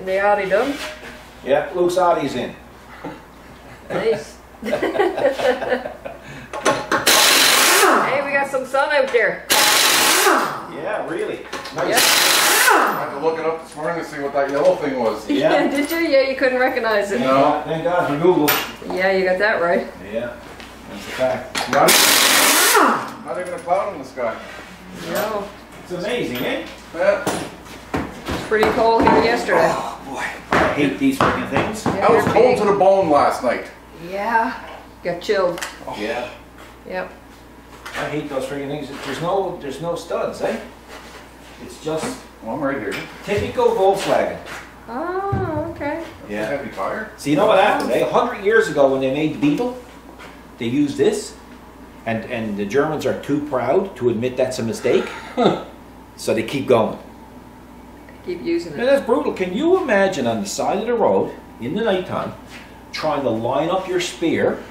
the Audi done? Yeah, Luke's Audi's in. Nice. Hey, we got some sun out there. Yeah, really. Nice. Yep. I had to look it up this morning to see what that yellow thing was. Yeah, did you? Yeah, you couldn't recognize it. No. Thank God for Google. Yeah, you got that right. Yeah, that's a fact. Not even a cloud in the sky. No. It's amazing, eh? Yeah. It's pretty cold here yesterday. Oh boy, I hate these freaking things. Yeah, I was they're cold big. to the bone last night. Yeah. Got chilled. Yeah, Yep. I hate those freaking things. There's no studs, eh? It's just Well, I'm right here. typical Volkswagen. Oh, okay. Yeah. Heavy tire. So you know what happened, eh? 100 years ago when they made the Beetle, they used this, and the Germans are too proud to admit that's a mistake, so they keep going. Keep using And it. that's brutal. Can you imagine on the side of the road in the nighttime trying to line up your spear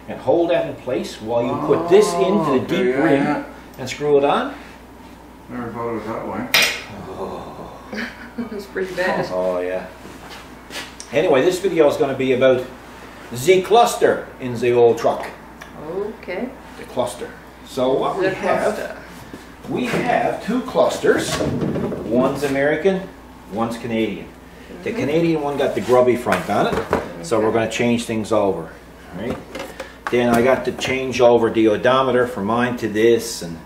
and hold that in place while you put this into the deep rim and screw it on? Never thought of it that way. It's pretty bad. Oh yeah. Anyway, this video is going to be about the cluster in the old truck. Okay. The cluster. So what we The have, cluster. we have two clusters. One's American, one's Canadian. The Canadian one got the grubby front on it, so we're going to change things over. Right? Then I got to change over the odometer from mine to this, and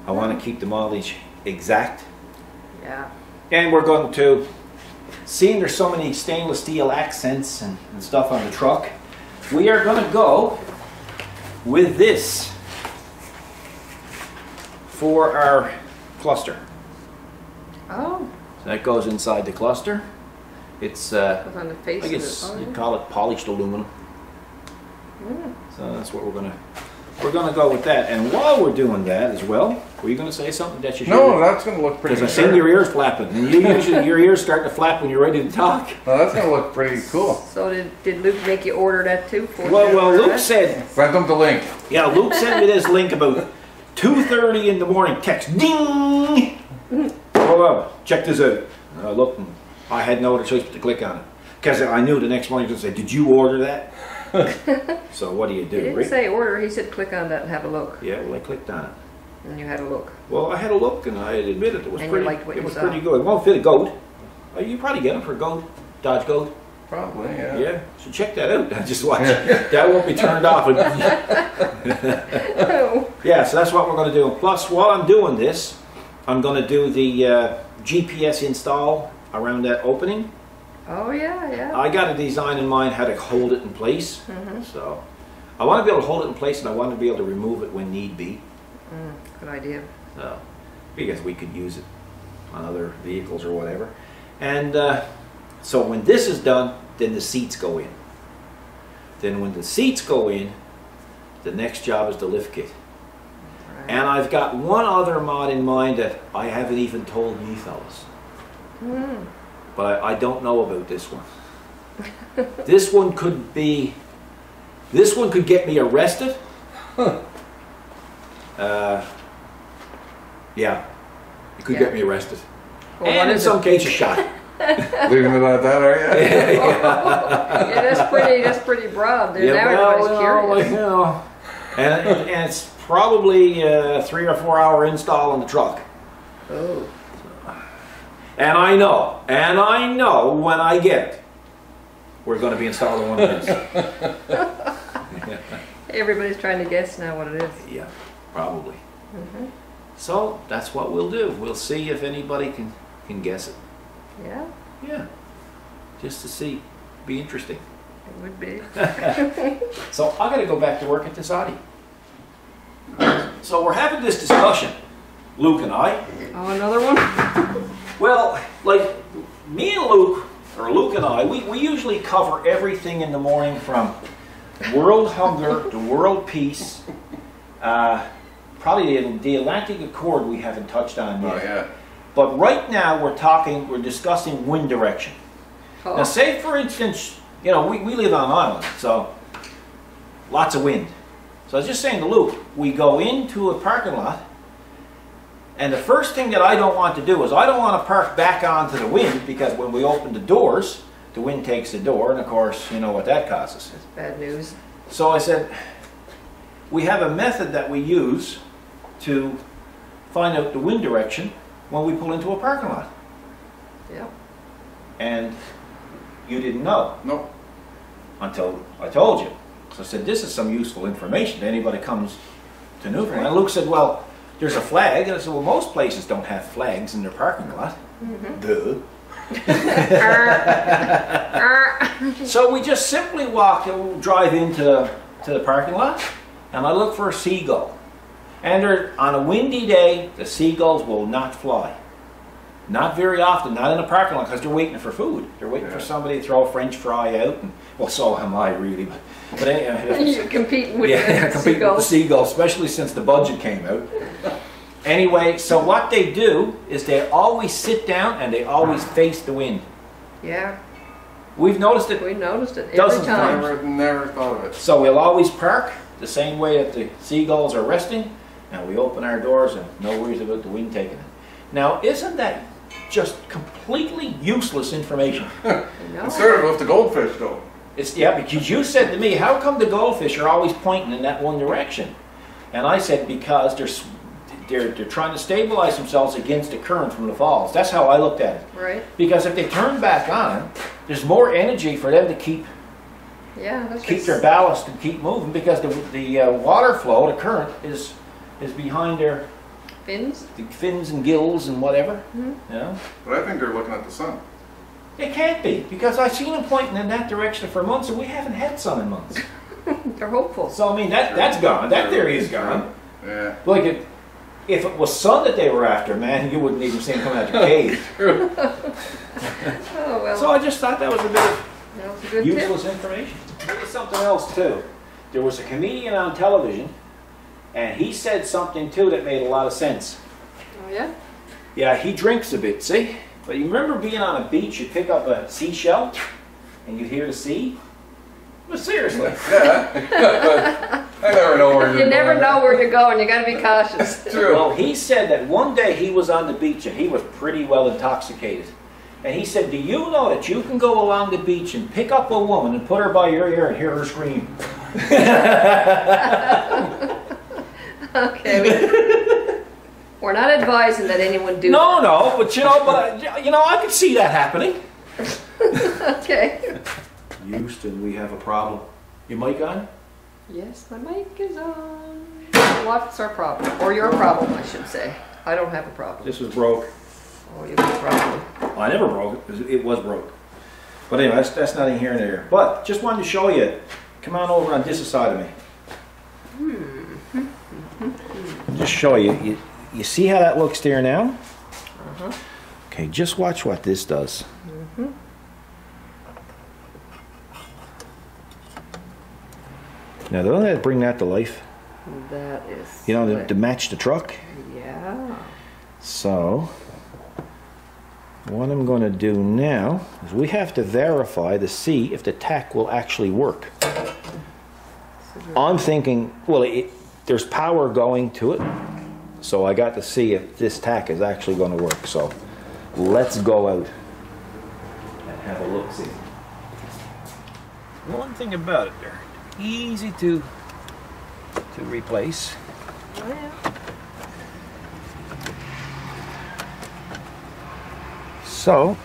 I want to keep the mileage exact. Yeah. And we're going to, seeing there's so many stainless steel accents and stuff on the truck, we are going to go with this for our cluster. Oh. So that goes inside the cluster. It's, Goes on the face I of guess it. you'd call it polished aluminum. Mm. So that's what we're going to go with that. And while we're doing that as well, were you going to say something that you should? No, that's going to look pretty Because good. I seen your ears flapping, and you usually your ears start to flap when you're ready to talk. No, that's going to look pretty cool. So did Luke make you order that too? For Well, Luke said, Send them the link. yeah, Luke sent me this link about 2:30 in the morning. Text, ding. Hold on, check this out. And I looked, and I had no other choice but to click on it because I knew the next morning he was going to say, "Did you order that?" So what do you He do? didn't Right? say order. He said click on that and have a look. Yeah, well, I clicked on it. And you had a look. Well, I had a look, and I admit it was And you pretty. liked what It you was saw. pretty good. It won't fit a goat. You probably get them for a goat, Dodge Goat. Probably, yeah. Yeah, so check that out. Just watch. That won't be turned off. Yeah, so that's what we're going to do. Plus, while I'm doing this, I'm going to do the GPS install around that opening. Oh yeah, yeah. I got a design in mind how to hold it in place. So I want to be able to hold it in place, and I want to be able to remove it when need be. Good idea. So, because we could use it on other vehicles or whatever. And so when this is done, then the seats go in. Then when the seats go in, the next job is the lift kit. Right. And I've got one other mod in mind that I haven't even told you fellas. But I don't know about this one. This one could get me arrested. Yeah, it could Yeah. get me arrested. Well, what And in is some it? cases shot. Leaving it at that, are you? Yeah, that's pretty broad there. Now everybody's curious. you know. And it's probably a 3 or 4 hour install in the truck. Oh. And I know when I get it, we're going to be installing one of these. Everybody's trying to guess now what it is. Yeah, probably. So that's what we'll do. We'll see if anybody can guess it. Yeah, Yeah, just to see. Be interesting. it would be. So I got to go back to work at this Audi. So we're having this discussion, Luke and I. Oh, another one? Well, like me and Luke, or Luke and I, we usually cover everything in the morning from world hunger to world peace. Probably the Atlantic Accord we haven't touched on yet. Oh, yeah. But right now we're discussing wind direction. Oh. Now say for instance, we live on an island, so lots of wind. So I was just saying to Luke, we go into a parking lot And the first thing that I don't want to do is I don't want to park back onto the wind, because when we open the doors, the wind takes the door, and of course, you know what that causes. That's bad news. So I said, we have a method that we use to find out the wind direction when we pull into a parking lot. Yep. And you didn't know Nope. until I told you. So I said, this is some useful information to anybody comes to Newfoundland. And Luke said, well, there's a flag. And I said, well, most places don't have flags in their parking lot. Duh. So we just simply drive into the parking lot, and I look for a seagull. And on a windy day, the seagulls will not fly. Not very often, not in a parking lot, because they're waiting for food. They're waiting for somebody to throw a French fry out. And, well, so am I, really. But anyway, You're competing with yeah, the competing with the seagulls. seagulls, especially since the budget came out. Anyway, so what they do is they always sit down and they always face the wind. Yeah, We've noticed it. we noticed it every Dozens of time. Never thought of it. So we'll always park the same way that the seagulls are resting, and we open our doors and no worries about the wind taking it. Now, isn't that just completely useless information? No. Conservative with the goldfish, though. Yeah, because you said to me, how come the goldfish are always pointing in that one direction? And I said, because they're trying to stabilize themselves against the current from the falls. That's how I looked at it. Right? Because if they turn back on, there's more energy for them to keep Yeah, that's keep just, their ballast and keep moving, because the water flow, the current, is behind their fins. the fins and gills and whatever. Mhm. You know? But I think they're looking at the sun. It can't be, because I've seen them pointing in that direction for months, and we haven't had sun in months. They're hopeful. So I mean, that's gone. That theory is gone. Yeah. Like if it was sun that they were after, man, you wouldn't even see them coming out your cave. Oh well. So I just thought that was a bit of that was a good tip. useless information. There was something else too. There was a comedian on television, and he said something too that made a lot of sense. Oh yeah. Yeah, he drinks a bit, see? But you remember being on a beach, you pick up a seashell, and you hear the sea? But seriously. Yeah. I never know where you're You never going. know where you're going. You got to be cautious. True. Well, he said that one day he was on the beach, and he was pretty well intoxicated. And he said, do you know that you can go along the beach and pick up a woman and put her by your ear and hear her scream? Okay. We're not advising that anyone do No, but you know, I could see that happening. that. Okay. Houston, we have a problem. Your mic on? Yes, my mic is on. What's our problem? Or your problem, I should say. I don't have a problem. This was broke. Oh, you have a problem. Well, I never broke it, 'cause it was broke. But anyway, that's not in here and there. But just wanted to show you. Come on over on this side of me. Just show you. You see how that looks there now? Uh-huh. Okay, just watch what this does. Now, don't that bring that to life? That is. You know, slick. to match the truck. Yeah. So, what I'm going to do now is we have to verify to see if the tack will actually work. I'm thinking, well, there's power going to it, so I got to see if this tack is actually going to work. So, let's go out and have a look. See. One thing about it, they're easy to replace. Oh, yeah. So,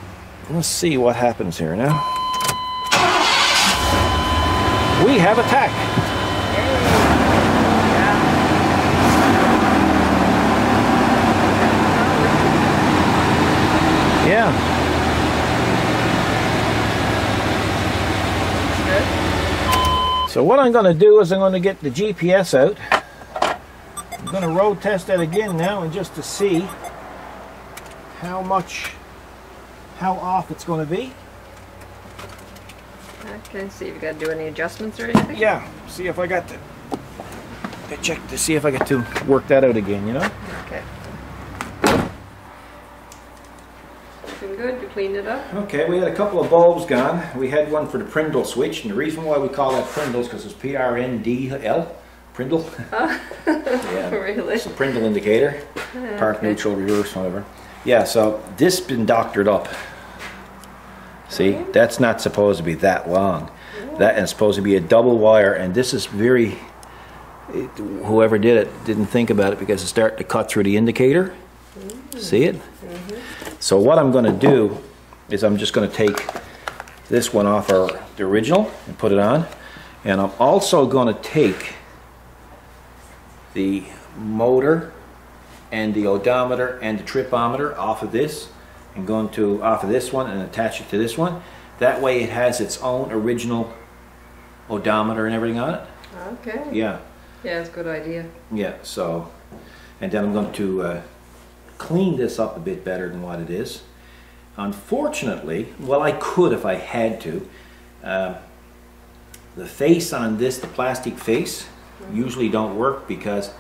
let's see what happens here now. We have a tack. Yeah. So what I'm going to do is I'm going to get the GPS out. I'm going to road test that again now, and just to see how off it's going to be. Okay, see if you got to do any adjustments or anything. Yeah, see if I got to check to see if I get to work that out again, you know? Okay. Looking good. You cleaned it up. Okay, we had a couple of bulbs gone. We had one for the Prindle switch, and the reason why we call that Prindle is because it's Prindl, Prindle. Yeah. Really? It's a Prindle indicator. Park, neutral, reverse, whatever. Yeah, so this been doctored up. See, that's not supposed to be that long. That is supposed to be a double wire, and this is very, whoever did it didn't think about it because it's starting to cut through the indicator. See it? So what I'm going to do is I'm just going to take this one off the original and put it on, and I'm also going to take the motor and the odometer and the tripometer off of this and going to off of this one and attach it to this one. That way it has its own original odometer and everything on it. Okay. Yeah. Yeah, it's a good idea. Yeah, so, and then I'm going to clean this up a bit better than what it is. Unfortunately, well, I could if I had to. The face on this, the plastic face, usually don't work because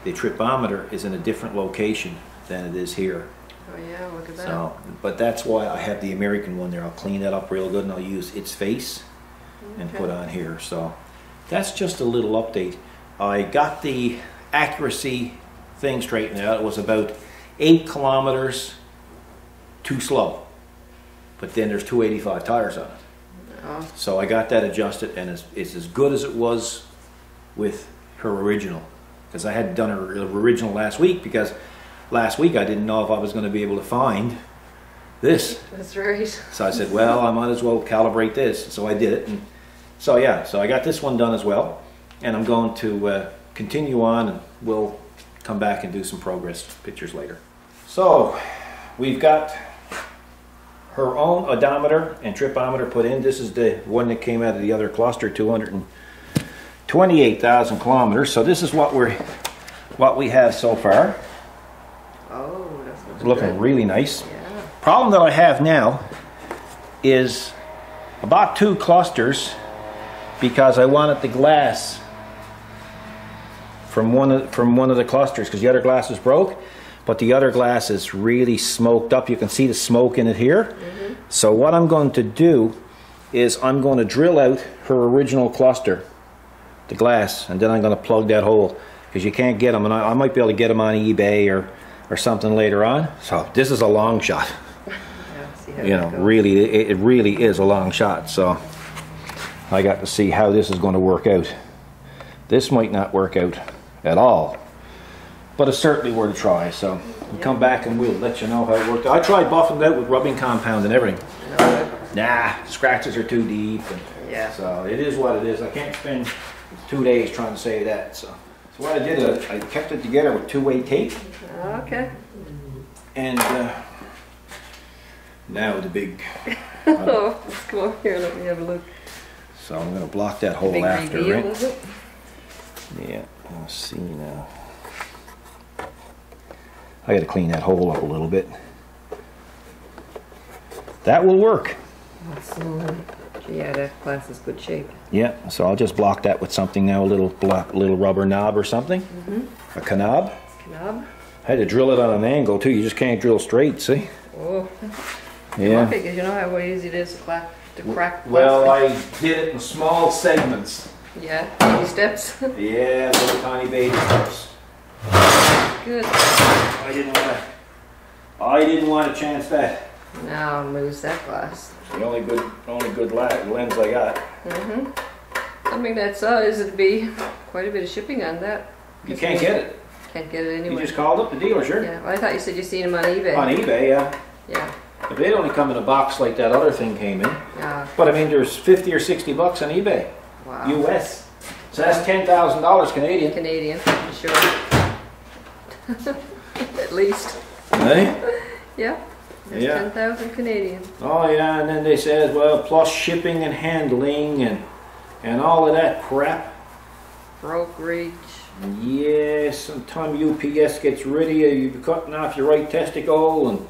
the tripometer is in a different location than it is here. Oh yeah, look at that. So, but that's why I have the American one there. I'll clean that up real good and I'll use its face and put on here. So that's just a little update. I got the accuracy thing straightened out. It was about 8 kilometers too slow. But then there's 285 tires on it. Oh. So I got that adjusted, and it's as good as it was with her original. Because I had done her original last week, because last week I didn't know if I was going to be able to find this. That's right. So I said, well, I might as well calibrate this. So I did it. And so yeah, so I got this one done as well. And I'm going to continue on, and we'll come back and do some progress pictures later. So we've got her own odometer and tripometer put in. This is the one that came out of the other cluster, 228,000 kilometers. So this is what we have so far. Oh, that's It's looking really nice. Yeah. Problem that I have now is about 2 clusters, because I wanted the glass from one of the clusters, because the other glass is broke, but the other glass is really smoked up. You can see the smoke in it here. So what I'm going to do is I'm going to drill out her original cluster, the glass, and then I'm going to plug that hole, because you can't get them, and I might be able to get them on eBay or something later on. So this is a long shot. Yeah, see how You know, really, it really is a long shot. So I got to see how this is going to work out. This might not work out at all, but it's certainly worth a try. So we'll come back and we'll let you know how it worked. I tried buffing it out with rubbing compound and everything. No, Nah, scratches are too deep. And yeah. so it is what it is. I can't spend 2 days trying to say that. So what I did, I kept it together with 2-way tape. Okay. And now the big. Oh, let's come over here. Let me have a look. So I'm going to block that hole Big after, reveal, right? is it? Yeah, let's see now. I got to clean that hole up a little bit. That will work. Awesome. Yeah, that glass is good shape. Yeah, so I'll just block that with something now, a little rubber knob or something. A knob. Knob. I had to drill it on an angle too. You just can't drill straight, see? Oh. Yeah. Because you know how easy it is to crack Well, plastic? I did it in small segments. Yeah, baby steps. Yeah, little tiny baby steps. Good. I didn't want to chance that. Now I'll lose that glass. The only good lens I got. Something that size, it'd be quite a bit of shipping on that. You can't get it. Can't get it You anyway. just called up the dealer, sure. Yeah, well, I thought you said you seen them on eBay. On eBay, yeah. Yeah. But they'd only come in a box like that other thing came in. But I mean, there's 50 or 60 bucks on eBay, Wow. US. So that's $10,000 Canadian. Canadian, for sure. At least. Hey? Yeah. There's Yeah. 10,000 Canadian. Oh yeah, and then they said, well, plus shipping and handling and all of that crap. Brokerage. Yes, sometime UPS gets rid of you, you're cutting off your right testicle, and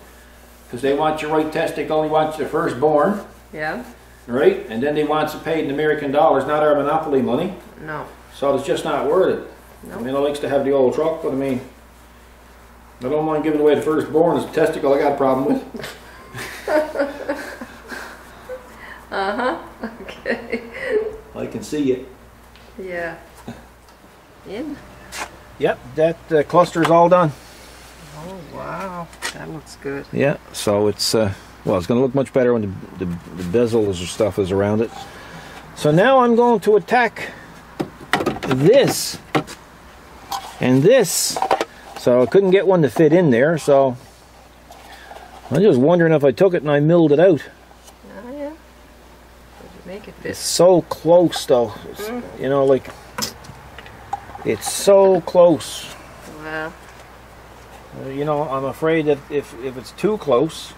because they want your right testicle, they want your firstborn, Yeah? right? And then they want you paid in American dollars, not our monopoly money. No. So it's just not worth it. No. I mean, I likes to have the old truck, but I mean, I don't mind giving away the firstborn as a testicle I got a problem with. Uh-huh. Okay. I can see it. Yeah. In? Yep, that cluster's all done. Oh, wow. That looks good. Yeah, so it's, well, it's going to look much better when the bezels or stuff is around it. So now I'm going to attack this and this. So I couldn't get one to fit in there, so I'm just wondering if I took it and I milled it out. Oh, yeah. Did you make it fit? It's so close, though. It's, you know, like, it's so close. Wow. You know, I'm afraid that if it's too close,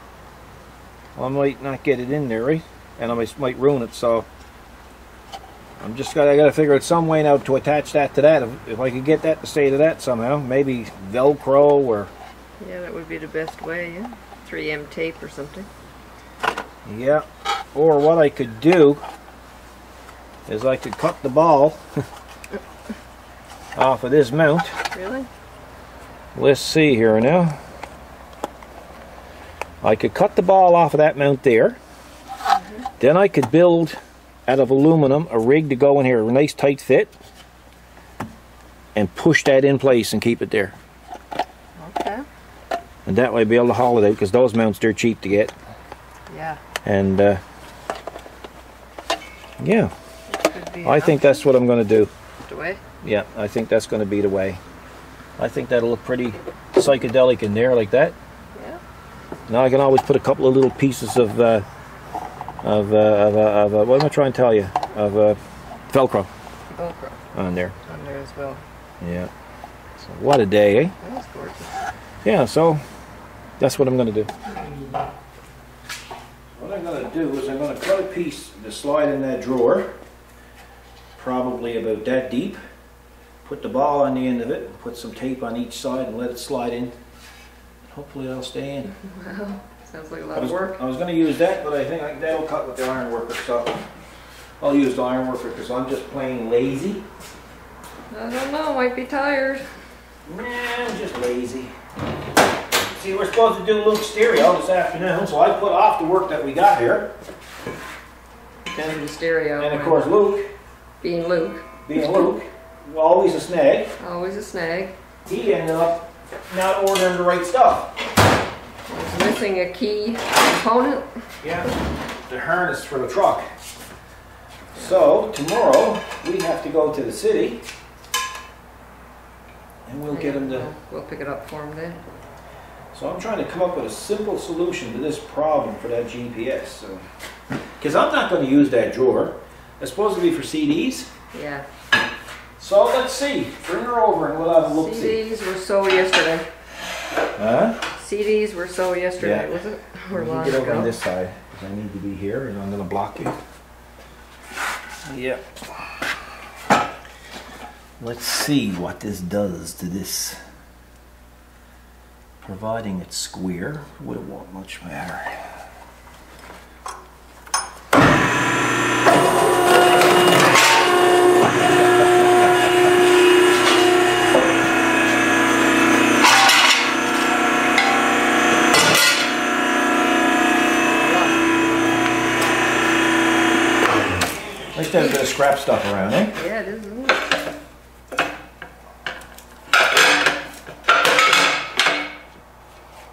I might not get it in there, right? And I might ruin it, so I gotta figure out some way now to attach that to that. If I could get that to stay to that somehow, maybe Velcro or... Yeah, that would be the best way, yeah. 3M tape or something. Yeah, or what I could do is I could cut the ball off of this mount. Really? Let's see here now. I could cut the ball off of that mount there. Then I could build out of aluminum a rig to go in here, a nice tight fit, and push that in place and keep it there. Okay. And that way I'll be able to haul it out, because those mounts, they're cheap to get. Yeah. And yeah, Could be I think that's what I'm going to do. the way. Yeah, I think that's going to be the way. I think that'll look pretty psychedelic in there like that. Yeah. Now I can always put a couple of little pieces of what am I trying to tell you? Of Velcro Velcro on there. on there as well. Yeah. So what a day, eh? That's gorgeous. Yeah, so that's what I'm going to do. What I'm going to do is I'm going to cut a piece to slide in that drawer, probably about that deep. Put the ball on the end of it, put some tape on each side and let it slide in. Hopefully it'll stay in. Wow. Sounds like a lot of work. I was going to use that, but I think that'll cut with the iron worker, so I'll use the iron worker because I'm just plain lazy. I don't know, might be tired. Nah, I'm just lazy. See, we're supposed to do Luke's stereo this afternoon, so I put off the work that we got here. And the stereo. And of course Luke, Being Luke. being Luke, always a snag, Always a snag. he ended up not ordering the right stuff. Was missing a key component. Yeah, the harness for the truck. So tomorrow we have to go to the city and we'll get him to... We'll pick it up for him then. So I'm trying to come up with a simple solution to this problem for that GPS. So, because I'm not going to use that drawer. It's supposed to be for CDs. Yeah. So let's see. Bring her over and we'll have a look-see. CDs were sold yesterday. Huh? CDs were sold yesterday, Yeah. was it? Or You long get over ago. on this side because I need to be here and I'm going to block you. Yep. Let's see what this does to this. Providing it's square, would it won't much matter. Nice to have a bit of scrap stuff around, eh? Yeah, it is, isn't it?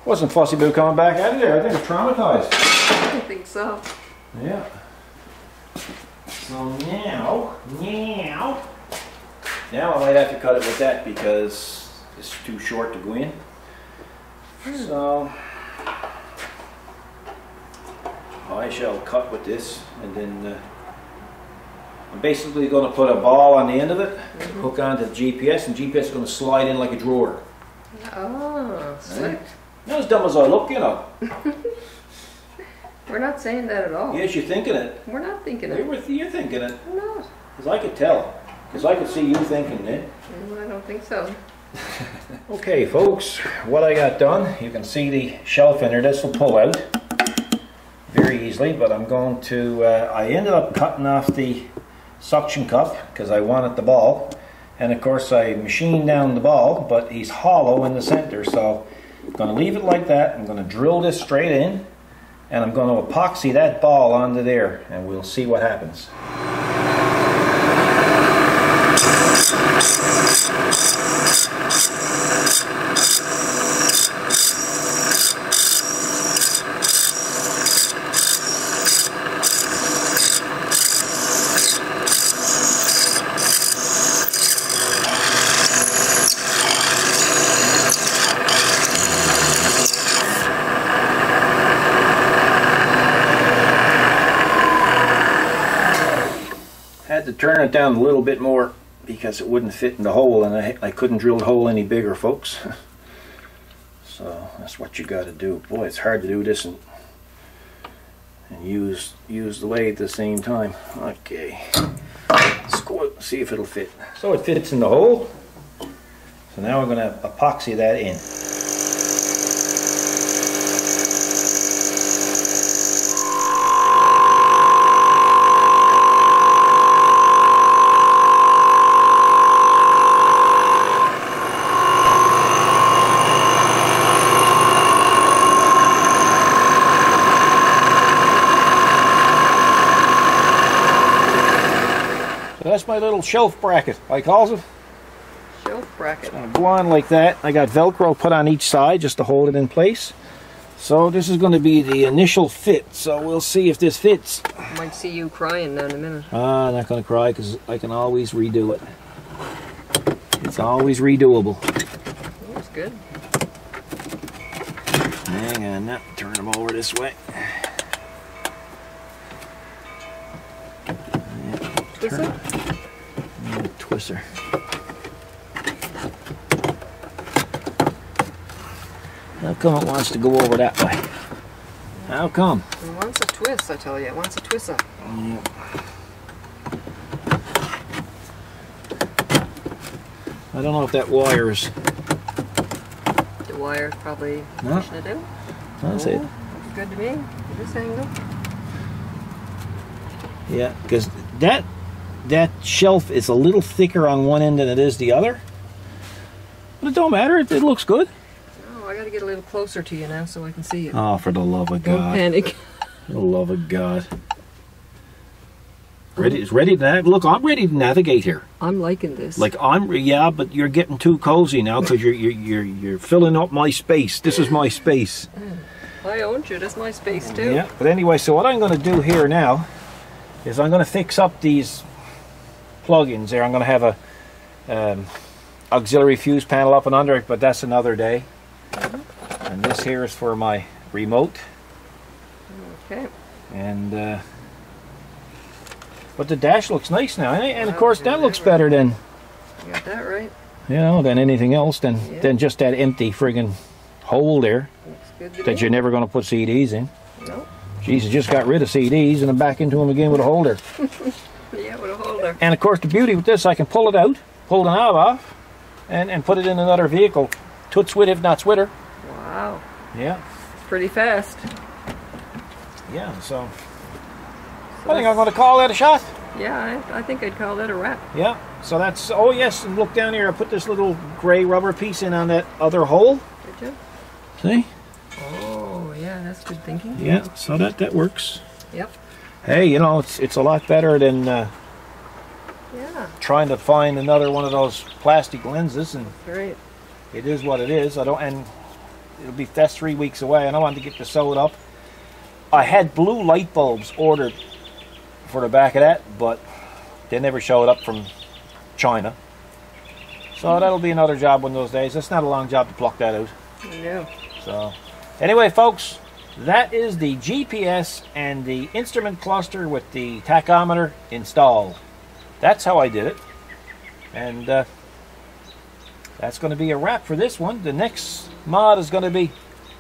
Wasn't fussy about coming back out of there. I think it's traumatized. I think so. Yeah. So now I might have to cut it with that because it's too short to go in. So I shall cut with this, and then I'm basically going to put a ball on the end of it, hook onto the GPS, and GPS is going to slide in like a drawer. Oh, slick. Not as dumb as I look, you know. We're not saying that at all. Yes, you're thinking it. We're not thinking it. You're thinking it. We're not. Because I could tell. Because I could see you thinking it. I don't think so. Okay, folks, what I got done, you can see the shelf in there. This will pull out very easily, but I'm going to, I ended up cutting off the suction cup because I wanted the ball. And of course I machined down the ball, but he's hollow in the center, so I'm going to leave it like that. I'm going to drill this straight in, and I'm going to epoxy that ball onto there, and we'll see what happens. Had to turn it down a little bit more because it wouldn't fit in the hole, and I couldn't drill the hole any bigger, folks. So that's what you got to do. Boy, it's hard to do this and use the lathe at the same time. Okay, let's go see if it'll fit. So it fits in the hole. So now we're going to epoxy that in. That's my little shelf bracket, I calls it. Shelf bracket. It's going to go on like that. I got Velcro put on each side just to hold it in place. So this is going to be the initial fit. So we'll see if this fits. I might see you crying now in a minute. I'm not going to cry because I can always redo it. It's always redoable. That's good. Hang on, now turn them over this way. Twister? Twister. How come it wants to go over that way? How come? It wants a twist, I tell you. It wants a twister. Yeah. I don't know if that wire's... The wire's probably No. pushing it out. That's it. Looks good to me. At this angle. Yeah, because that shelf is a little thicker on one end than it is the other. But it don't matter. It looks good. Oh, I got to get a little closer to you now so I can see you. Oh, for the love of Don't God. panic. For the love of God. Ready to look, I'm ready to navigate here. I'm liking this. Like yeah, but you're getting too cozy now because you're filling up my space. This is my space. I own you. That's my space too. Yeah. But anyway, so what I'm going to do here now is I'm going to fix up these plugins there. I'm going to have a auxiliary fuse panel up and under it, but that's another day. And this here is for my remote. Okay. And but the dash looks nice now, and of course that looks better than You got that right. than anything else than just that empty friggin' hole there Looks good to that me. you're never going to put CDs in. Nope. Jesus just got rid of CDs and I'm back into them again with a holder. Yeah, with a holder. And of course the beauty with this, I can pull it out, pull the knob off, and put it in another vehicle. Toots with, if not switter. Wow. Yeah. Pretty fast. Yeah, so I think I'm going to call that a shot. Yeah, I think I'd call that a wrap. Yeah, so that's, oh yes, and look down here, I put this little gray rubber piece in on that other hole. Did you? See? Oh, yeah, that's good thinking. Yeah, so that works. Yep. Hey, you know, it's a lot better than Yeah, trying to find another one of those plastic lenses, and great. it is what it is. And that's 3 weeks away, and I wanted to get this sewed up. I had blue light bulbs ordered for the back of that, but they never showed up from China. So that'll be another job one of those days. It's not a long job to pluck that out. No. So anyway, folks, that is the GPS and the instrument cluster with the tachometer installed. That's how I did it. And that's going to be a wrap for this one. The next mod is going to be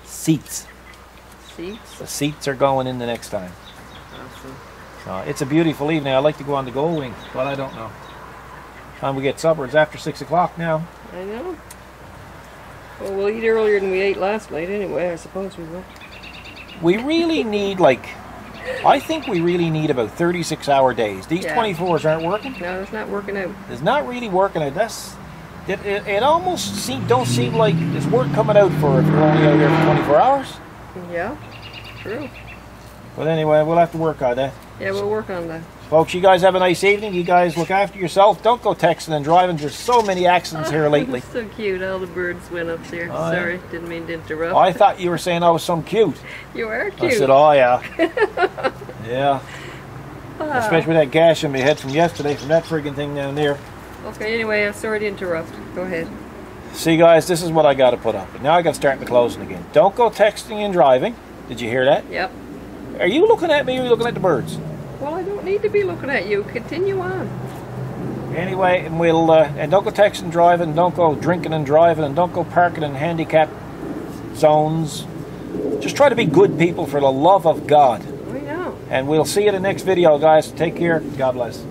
seats. Seats? The seats are going in the next time. Awesome. It's a beautiful evening. I'd like to go on the Gold Wing, but I don't know. Time we get supper, it's after 6 o'clock now. I know. Well, we'll eat earlier than we ate last night anyway, I suppose we will. We really need, I think we really need about 36-hour days. These Yeah. 24s aren't working. No, it's not working out. It's not really working out. It almost don't seem like there's work coming out for if you're only out there for 24 hours. Yeah, true. But anyway, we'll have to work on that. Yeah, we'll work on that. Folks, you guys have a nice evening. You guys look after yourself. Don't go texting and driving. There's so many accidents here lately. So cute. All the birds went up there. Oh, Sorry, yeah. didn't mean to interrupt. Oh, I thought you were saying I was some cute. You are cute. I said, oh yeah. Yeah. Especially with that gash in my head from yesterday from that friggin' thing down there. Okay, anyway, I'm sorry to interrupt. Go ahead. See guys, this is what I got to put up. Now I got to start my closing again. Don't go texting and driving. Did you hear that? Yep. Are you looking at me or are you looking at the birds? Well, I don't need to be looking at you. Continue on. Anyway, and we'll and don't go texting and driving, don't go drinking and driving, and don't go parking in handicap zones. Just try to be good people for the love of God. We know. And we'll see you in the next video, guys. Take care. God bless.